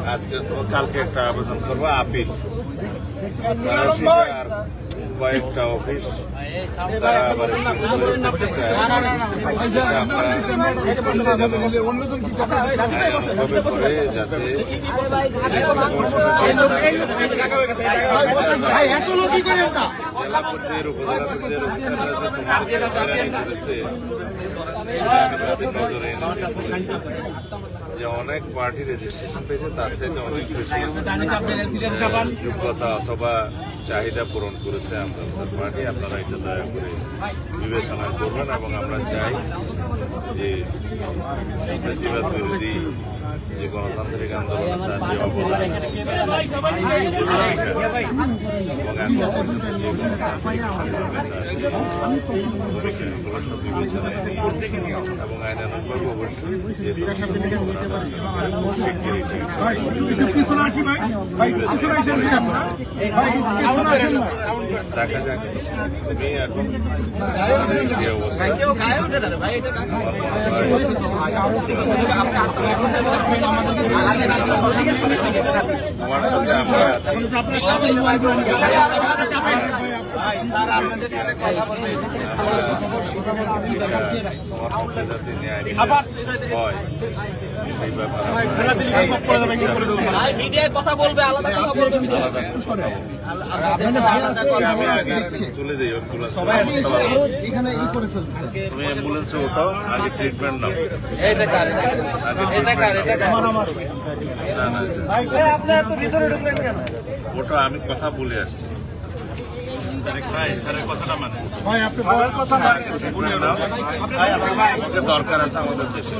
আজকে তো কালকে একটা আবেদন করবো আপিল কয়েকটা অফিস তারা আবার করে যাতে যে অনেক পার্টি রেজিস্ট্রেশন পেয়েছে তার চাইতে অনেক বেশি যোগ্যতা অথবা চাহিদা পূরণ করেছে আপনাদের পার্টি। আপনারা এটা দয়া করে বিবেচনা করবেন এবং আমরা চাই যে ফ্যাসিবাদ বিরোধী যে গণতান্ত্রিক আন্দোলন তার যে অবদান এবং এখন পর্যন্ত যে গণতান্ত্রিক সব বিবেচনায় নিয়ে এবং আইনানুগভাবে অবশ্যই যেহেতু দেখা যাক তুমি এখন যে অবস্থা তোমার সাথে আমরা আছি কথা বলবে আলাদা কথা বলবে আমি আগে তুলে দিই তুমি অ্যাম্বুলেন্সে ওঠো আগে ট্রিটমেন্ট নাও ওটা আমি কথা বলে আসছি দরকার আছে আমাদের দেশে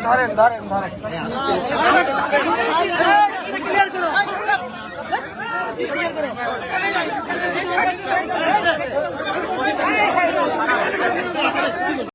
ধরেন